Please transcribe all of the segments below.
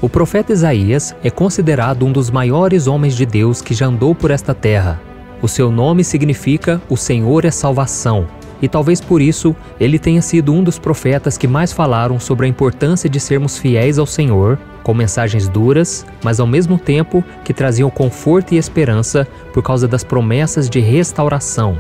O profeta Isaías é considerado um dos maiores homens de Deus que já andou por esta terra. O seu nome significa "O Senhor é salvação", e talvez por isso ele tenha sido um dos profetas que mais falaram sobre a importância de sermos fiéis ao Senhor, com mensagens duras, mas ao mesmo tempo que traziam conforto e esperança por causa das promessas de restauração.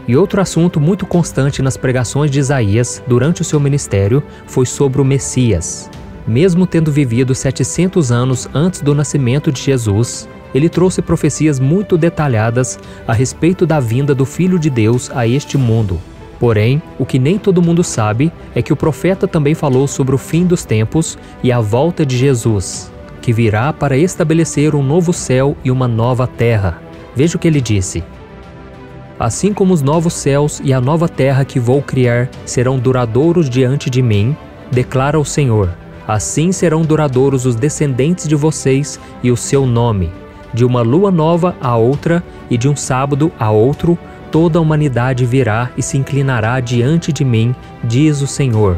E outro assunto muito constante nas pregações de Isaías durante o seu ministério foi sobre o Messias. Mesmo tendo vivido 700 anos antes do nascimento de Jesus, ele trouxe profecias muito detalhadas a respeito da vinda do Filho de Deus a este mundo. Porém, o que nem todo mundo sabe é que o profeta também falou sobre o fim dos tempos e a volta de Jesus, que virá para estabelecer um novo céu e uma nova terra. Veja o que ele disse: "Assim como os novos céus e a nova terra que vou criar serão duradouros diante de mim, declara o Senhor, assim serão duradouros os descendentes de vocês e o seu nome. De uma lua nova a outra e de um sábado a outro, toda a humanidade virá e se inclinará diante de mim, diz o Senhor."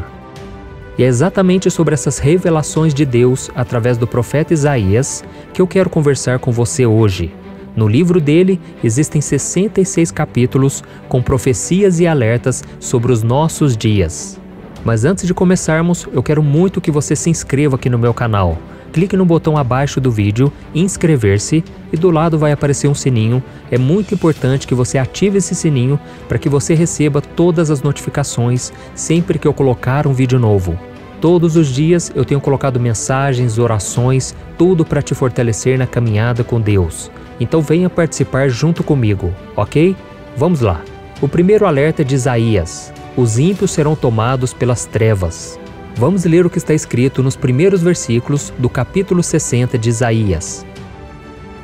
E é exatamente sobre essas revelações de Deus através do profeta Isaías que eu quero conversar com você hoje. No livro dele existem 66 capítulos com profecias e alertas sobre os nossos dias. Mas antes de começarmos, eu quero muito que você se inscreva aqui no meu canal. Clique no botão abaixo do vídeo, inscrever-se, e do lado vai aparecer um sininho. É muito importante que você ative esse sininho para que você receba todas as notificações sempre que eu colocar um vídeo novo. Todos os dias eu tenho colocado mensagens, orações, tudo para te fortalecer na caminhada com Deus. Então venha participar junto comigo, ok? Vamos lá. O primeiro alerta de Isaías: os ímpios serão tomados pelas trevas. Vamos ler o que está escrito nos primeiros versículos do capítulo 60 de Isaías.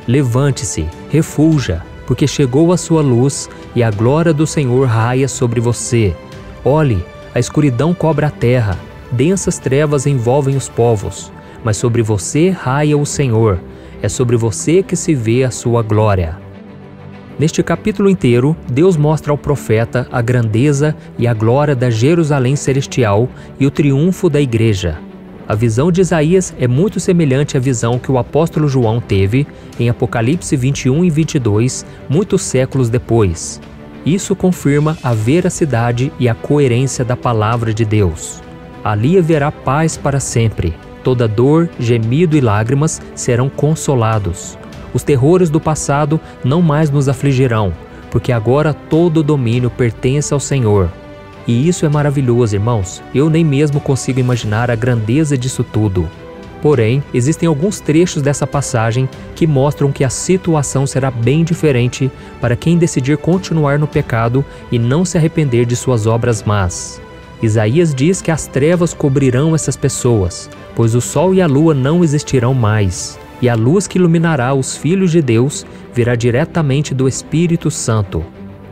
"Levante-se, refulja, porque chegou a sua luz e a glória do Senhor raia sobre você. Olhe, a escuridão cobre a terra, densas trevas envolvem os povos, mas sobre você raia o Senhor, é sobre você que se vê a sua glória." Neste capítulo inteiro, Deus mostra ao profeta a grandeza e a glória da Jerusalém celestial e o triunfo da igreja. A visão de Isaías é muito semelhante à visão que o apóstolo João teve em Apocalipse 21 e 22, muitos séculos depois. Isso confirma a veracidade e a coerência da palavra de Deus. Ali haverá paz para sempre. Toda dor, gemido e lágrimas serão consolados. Os terrores do passado não mais nos afligirão, porque agora todo o domínio pertence ao Senhor. E isso é maravilhoso, irmãos. Eu nem mesmo consigo imaginar a grandeza disso tudo. Porém, existem alguns trechos dessa passagem que mostram que a situação será bem diferente para quem decidir continuar no pecado e não se arrepender de suas obras más. Isaías diz que as trevas cobrirão essas pessoas, pois o sol e a lua não existirão mais. E a luz que iluminará os filhos de Deus virá diretamente do Espírito Santo.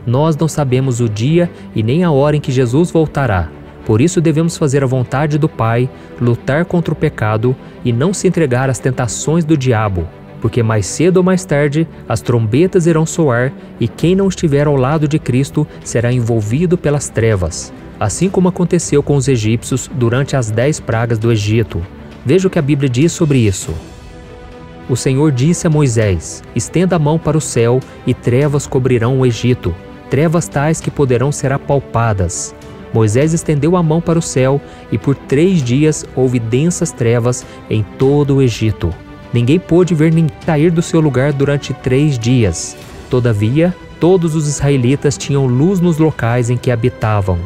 Nós não sabemos o dia e nem a hora em que Jesus voltará. Por isso devemos fazer a vontade do Pai, lutar contra o pecado e não se entregar às tentações do diabo, porque mais cedo ou mais tarde as trombetas irão soar e quem não estiver ao lado de Cristo será envolvido pelas trevas, assim como aconteceu com os egípcios durante as 10 pragas do Egito. Veja o que a Bíblia diz sobre isso. O Senhor disse a Moisés: "Estenda a mão para o céu e trevas cobrirão o Egito, trevas tais que poderão ser apalpadas." Moisés estendeu a mão para o céu e por 3 dias houve densas trevas em todo o Egito. Ninguém pôde ver nem sair do seu lugar durante 3 dias. Todavia, todos os israelitas tinham luz nos locais em que habitavam.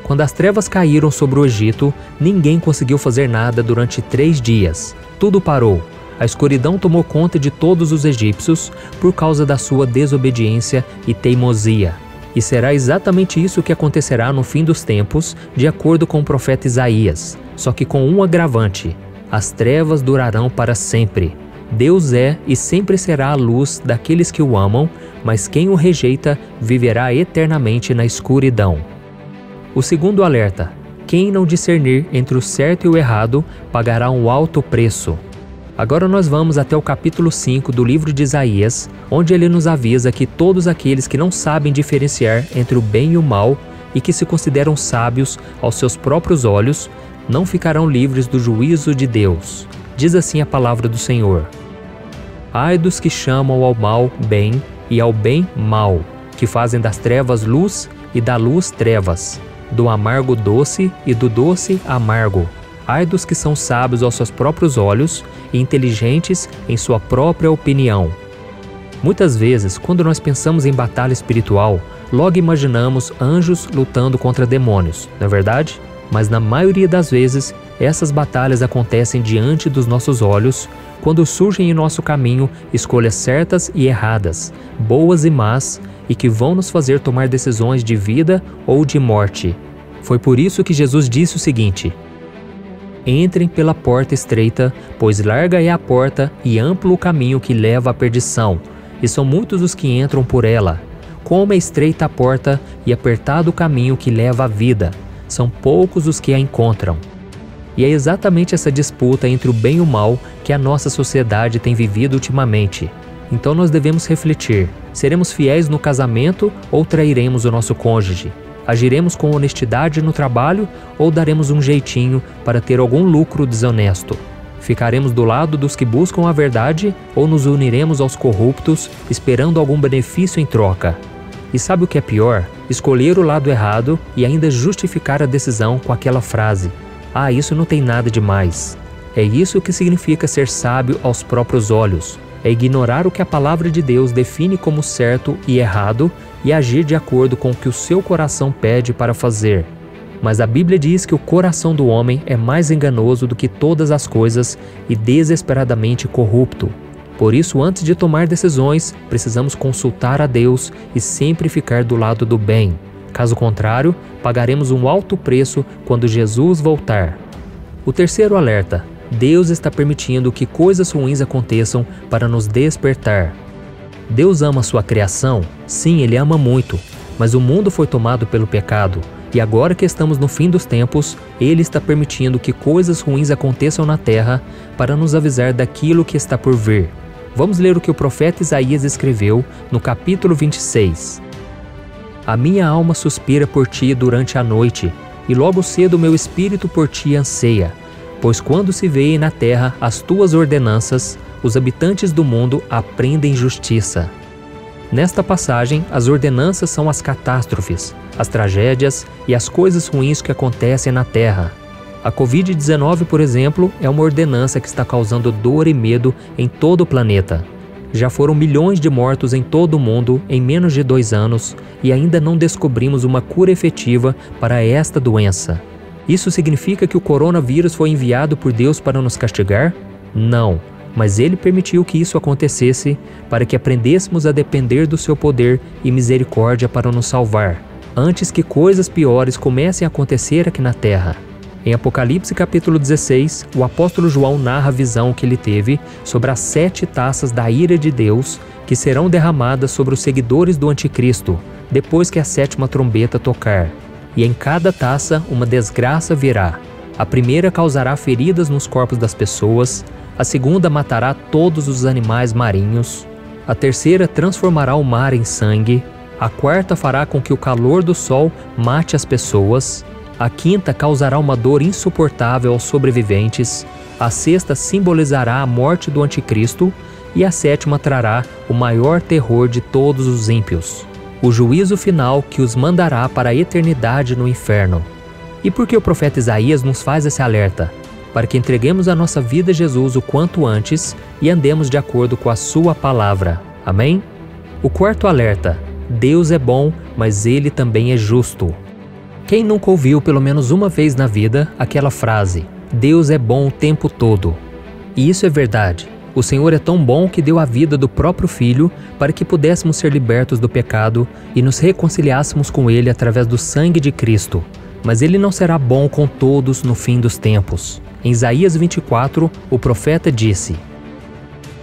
Quando as trevas caíram sobre o Egito, ninguém conseguiu fazer nada durante 3 dias. Tudo parou. A escuridão tomou conta de todos os egípcios por causa da sua desobediência e teimosia. E será exatamente isso que acontecerá no fim dos tempos, de acordo com o profeta Isaías, só que com um agravante: as trevas durarão para sempre. Deus é e sempre será a luz daqueles que o amam, mas quem o rejeita viverá eternamente na escuridão. O segundo alerta: quem não discernir entre o certo e o errado pagará um alto preço. Agora nós vamos até o capítulo 5 do livro de Isaías, onde ele nos avisa que todos aqueles que não sabem diferenciar entre o bem e o mal e que se consideram sábios aos seus próprios olhos, não ficarão livres do juízo de Deus. Diz assim a palavra do Senhor: Ai dos que chamam ao mal bem e ao bem mal, que fazem das trevas luz e da luz trevas, do amargo doce e do doce amargo. Ai dos que são sábios aos seus próprios olhos e inteligentes em sua própria opinião. Muitas vezes, quando nós pensamos em batalha espiritual, logo imaginamos anjos lutando contra demônios, não é verdade? Mas na maioria das vezes, essas batalhas acontecem diante dos nossos olhos, quando surgem em nosso caminho escolhas certas e erradas, boas e más, e que vão nos fazer tomar decisões de vida ou de morte. Foi por isso que Jesus disse o seguinte: Entrem pela porta estreita, pois larga é a porta e amplo o caminho que leva à perdição, e são muitos os que entram por ela. Como é estreita a porta e apertado o caminho que leva à vida, são poucos os que a encontram. E é exatamente essa disputa entre o bem e o mal que a nossa sociedade tem vivido ultimamente. Então nós devemos refletir: seremos fiéis no casamento ou trairemos o nosso cônjuge? Agiremos com honestidade no trabalho ou daremos um jeitinho para ter algum lucro desonesto? Ficaremos do lado dos que buscam a verdade ou nos uniremos aos corruptos esperando algum benefício em troca? E sabe o que é pior? Escolher o lado errado e ainda justificar a decisão com aquela frase: Ah, isso não tem nada de mais. É isso que significa ser sábio aos próprios olhos. É ignorar o que a palavra de Deus define como certo e errado e agir de acordo com o que o seu coração pede para fazer. Mas a Bíblia diz que o coração do homem é mais enganoso do que todas as coisas e desesperadamente corrupto. Por isso, antes de tomar decisões, precisamos consultar a Deus e sempre ficar do lado do bem. Caso contrário, pagaremos um alto preço quando Jesus voltar. O terceiro alerta: Deus está permitindo que coisas ruins aconteçam para nos despertar. Deus ama a sua criação? Sim, Ele ama muito, mas o mundo foi tomado pelo pecado. E agora que estamos no fim dos tempos, Ele está permitindo que coisas ruins aconteçam na terra para nos avisar daquilo que está por vir. Vamos ler o que o profeta Isaías escreveu no capítulo 26. A minha alma suspira por ti durante a noite, e logo cedo meu espírito por ti anseia. Pois quando se veem na terra as tuas ordenanças, os habitantes do mundo aprendem justiça. Nesta passagem, as ordenanças são as catástrofes, as tragédias e as coisas ruins que acontecem na terra. A Covid-19, por exemplo, é uma ordenança que está causando dor e medo em todo o planeta. Já foram milhões de mortos em todo o mundo em menos de 2 anos e ainda não descobrimos uma cura efetiva para esta doença. Isso significa que o coronavírus foi enviado por Deus para nos castigar? Não, mas Ele permitiu que isso acontecesse para que aprendêssemos a depender do seu poder e misericórdia para nos salvar, antes que coisas piores comecem a acontecer aqui na terra. Em Apocalipse capítulo 16, o apóstolo João narra a visão que ele teve sobre as 7 taças da ira de Deus que serão derramadas sobre os seguidores do anticristo, depois que a 7ª trombeta tocar. E em cada taça uma desgraça virá. A primeira causará feridas nos corpos das pessoas, a segunda matará todos os animais marinhos, a terceira transformará o mar em sangue, a quarta fará com que o calor do sol mate as pessoas, a quinta causará uma dor insuportável aos sobreviventes, a sexta simbolizará a morte do anticristo e a 7ª trará o maior terror de todos os ímpios, o juízo final que os mandará para a eternidade no inferno. E por que o profeta Isaías nos faz esse alerta? Para que entreguemos a nossa vida a Jesus o quanto antes e andemos de acordo com a sua palavra. Amém? O quarto alerta: Deus é bom, mas Ele também é justo. Quem nunca ouviu pelo menos uma vez na vida aquela frase: Deus é bom o tempo todo? E isso é verdade. O Senhor é tão bom que deu a vida do próprio Filho para que pudéssemos ser libertos do pecado e nos reconciliássemos com Ele através do sangue de Cristo. Mas Ele não será bom com todos no fim dos tempos. Em Isaías 24, o profeta disse: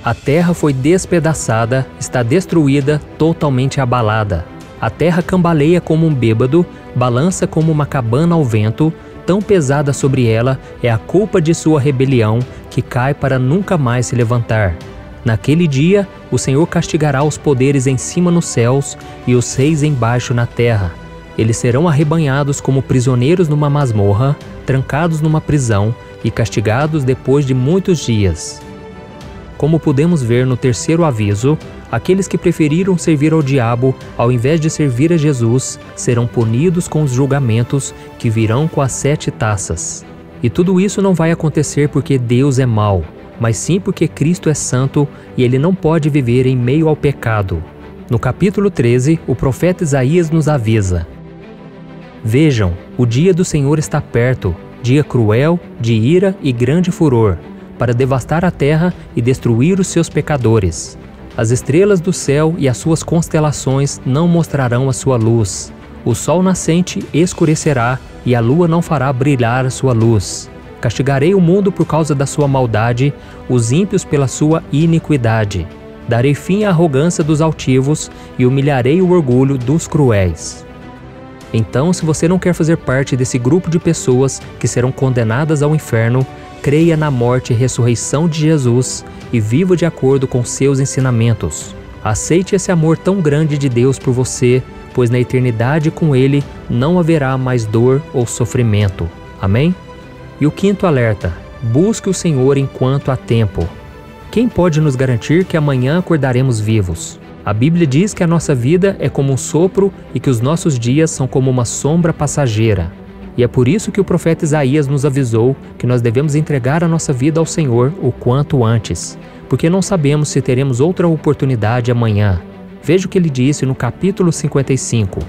A terra foi despedaçada, está destruída, totalmente abalada. A terra cambaleia como um bêbado, balança como uma cabana ao vento, tão pesada sobre ela é a culpa de sua rebelião, que cai para nunca mais se levantar. Naquele dia, o Senhor castigará os poderes em cima nos céus e os reis embaixo na terra. Eles serão arrebanhados como prisioneiros numa masmorra, trancados numa prisão, e castigados depois de muitos dias. Como podemos ver no terceiro aviso, aqueles que preferiram servir ao diabo ao invés de servir a Jesus serão punidos com os julgamentos que virão com as 7 taças. E tudo isso não vai acontecer porque Deus é mau, mas sim porque Cristo é santo e ele não pode viver em meio ao pecado. No capítulo 13, o profeta Isaías nos avisa: Vejam, o dia do Senhor está perto, dia cruel, de ira e grande furor, para devastar a terra e destruir os seus pecadores. As estrelas do céu e as suas constelações não mostrarão a sua luz. O sol nascente escurecerá e a lua não fará brilhar a sua luz. Castigarei o mundo por causa da sua maldade, os ímpios pela sua iniquidade. Darei fim à arrogância dos altivos e humilharei o orgulho dos cruéis. Então, se você não quer fazer parte desse grupo de pessoas que serão condenadas ao inferno, creia na morte e ressurreição de Jesus e viva de acordo com seus ensinamentos. Aceite esse amor tão grande de Deus por você, pois na eternidade com Ele não haverá mais dor ou sofrimento. Amém? E o quinto alerta: busque o Senhor enquanto há tempo. Quem pode nos garantir que amanhã acordaremos vivos? A Bíblia diz que a nossa vida é como um sopro e que os nossos dias são como uma sombra passageira. E é por isso que o profeta Isaías nos avisou que nós devemos entregar a nossa vida ao Senhor o quanto antes, porque não sabemos se teremos outra oportunidade amanhã. Veja o que ele disse no capítulo 55.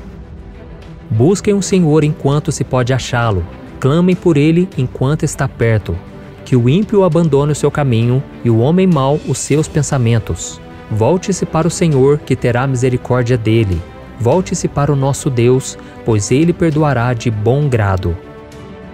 Busquem o Senhor enquanto se pode achá-lo, clamem por ele enquanto está perto. Que o ímpio abandone o seu caminho e o homem mau os seus pensamentos. Volte-se para o Senhor, que terá misericórdia dele. Volte-se para o nosso Deus, pois Ele perdoará de bom grado.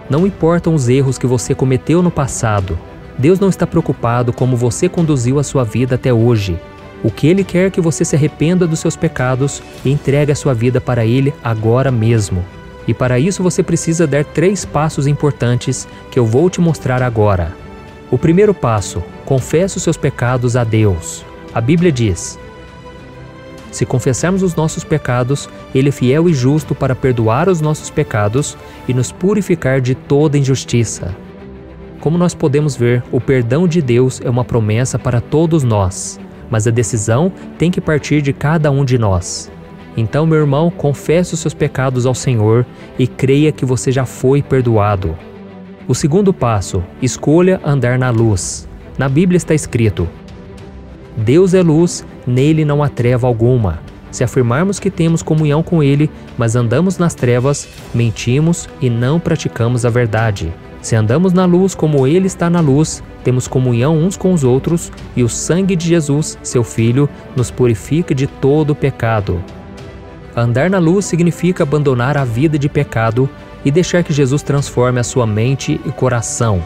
Não importam os erros que você cometeu no passado. Deus não está preocupado como você conduziu a sua vida até hoje. O que Ele quer é que você se arrependa dos seus pecados e entregue a sua vida para Ele agora mesmo. E para isso você precisa dar 3 passos importantes que eu vou te mostrar agora. O primeiro passo: confesse os seus pecados a Deus. A Bíblia diz: se confessarmos os nossos pecados, Ele é fiel e justo para perdoar os nossos pecados e nos purificar de toda injustiça. Como nós podemos ver, o perdão de Deus é uma promessa para todos nós, mas a decisão tem que partir de cada um de nós. Então, meu irmão, confesse os seus pecados ao Senhor e creia que você já foi perdoado. O segundo passo: escolha andar na luz. Na Bíblia está escrito: Deus é luz, nele não há treva alguma. Se afirmarmos que temos comunhão com Ele, mas andamos nas trevas, mentimos e não praticamos a verdade. Se andamos na luz como Ele está na luz, temos comunhão uns com os outros, e o sangue de Jesus, seu Filho, nos purifica de todo o pecado. Andar na luz significa abandonar a vida de pecado e deixar que Jesus transforme a sua mente e coração.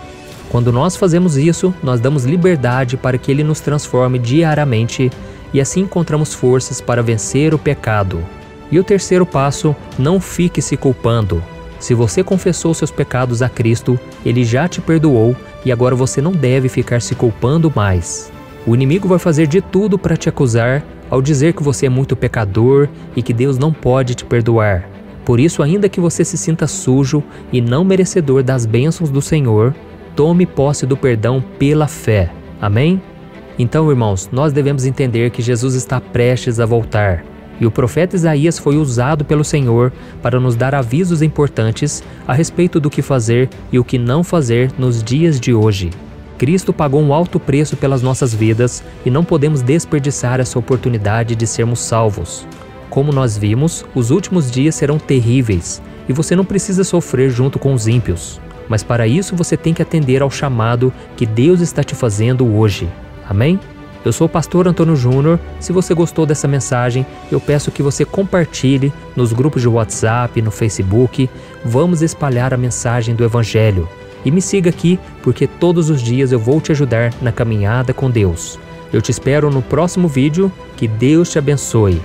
Quando nós fazemos isso, nós damos liberdade para que Ele nos transforme diariamente e assim encontramos forças para vencer o pecado. E o terceiro passo: não fique se culpando. Se você confessou seus pecados a Cristo, Ele já te perdoou e agora você não deve ficar se culpando mais. O inimigo vai fazer de tudo para te acusar ao dizer que você é muito pecador e que Deus não pode te perdoar. Por isso, ainda que você se sinta sujo e não merecedor das bênçãos do Senhor, tome posse do perdão pela fé. Amém? Então, irmãos, nós devemos entender que Jesus está prestes a voltar. E o profeta Isaías foi usado pelo Senhor para nos dar avisos importantes a respeito do que fazer e o que não fazer nos dias de hoje. Cristo pagou um alto preço pelas nossas vidas e não podemos desperdiçar essa oportunidade de sermos salvos. Como nós vimos, os últimos dias serão terríveis e você não precisa sofrer junto com os ímpios. Mas para isso você tem que atender ao chamado que Deus está te fazendo hoje. Amém? Eu sou o pastor Antônio Júnior. Se você gostou dessa mensagem, eu peço que você compartilhe nos grupos de WhatsApp, no Facebook. Vamos espalhar a mensagem do Evangelho. E me siga aqui, porque todos os dias eu vou te ajudar na caminhada com Deus. Eu te espero no próximo vídeo. Que Deus te abençoe.